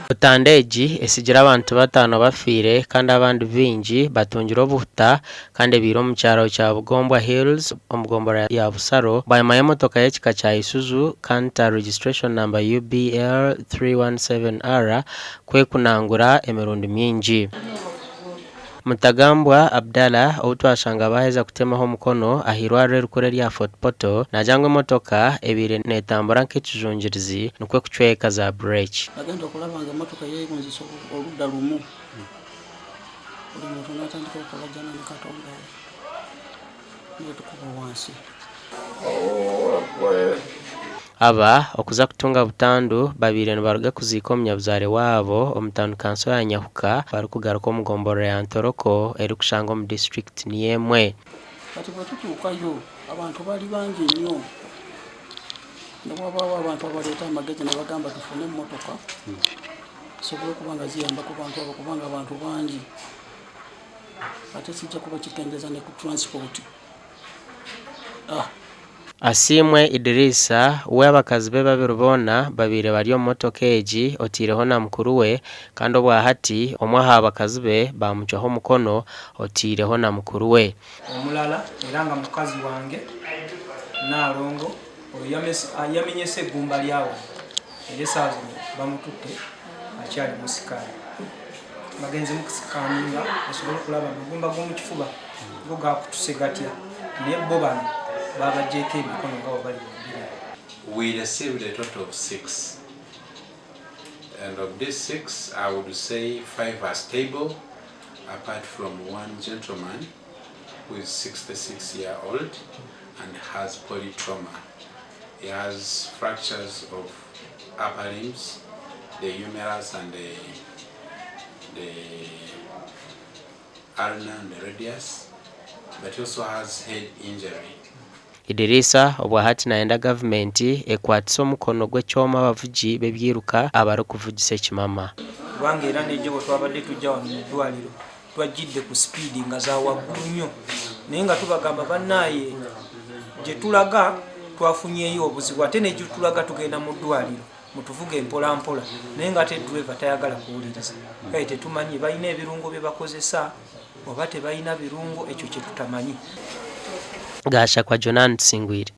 Butandeegi esigira abantu batano bafiire kandi abandi bingi batungira obuhuta kandi ebiro omu kyaro kya Bugombwa Hills omugombora ya Busaro baimayo emotoka y'ekika kya Isuzu Kanta registration number UBL 317R kwekunangura emirundi mingi. Mutagambwa Abdallah outwashanga baheza kutemaho omukono ahirwarire rukore lya Fort Portal najangwa emotoka ebire netambura nk'ekijunjirizi nukwe kucweka za break. Agenda okulabanga emotoka yeegonzisa oludda lumu. Buli muntu n'atandika okulajjana ne Katonda we tukuba wansi. Aba okuza kutunga butandu babire nibaruga kuziika omunyabuzare waabo omutandu kanso ya Nyahuka bari kugaruka omugomboro ya Ntoroko eri kushanga omu district niyemwe. Kati bwe tutuukayo abantu bali bangi nnyo. Ndabwabaawo abantu abaleeta amagezi ne bagamba tufune emmotoka zisobole okuba nga ziyamba ku bantu abo kubanga abantu bangi ate kijja kuba kikendeeza ne ku transport. Asimwe Idrisa we abakazi be babiri boona babire bari omu motoka egi otiireho na mukuru we kandi obwa hati omwe aha abakazi be bamucwaho omukono otiireho na mukuru we. Omulala era nga mukazi wange Naalongo yamenyese eggumba lyawo era esaawa bamututte akyali musikaani. Bagenze mu kusikaninga basobole okulaba amagumba g'omu kifuba go gaakutuse gatya naye bo bano babagyeeko emikono nga bali. We received a total of 6, and of these 6 I would say 5 are stable apart from one gentleman who is 66-year-old and has polytrauma. He has fractures of upper limbs, the humerus and the ulna and the radius, but he also has head injury. Idrisa obwa hati naenda gavumenti ekwatisa omukono gw'ekyoma abavugi b'ebyiruka abari kuvugisa ekimama. Kubanga era n'ejjo bwe twabadde tujja wano mu ddwaliro twajjidde ku sipiidi nga za waggulu nnyo naye nga tubagamba bannaaye gye tulaga twafunyeeyo obuzibu ate ne gye tulaga tugenda mu ddwaliro mutuvuge mpola mpola naye nga ate driver tayagala kuwuliriza. Kale tetumanyi balina ebirungo bye bakozesa oba tebalina birungo ekyo kye tutamanyi. Gasha kwa Agacencwire.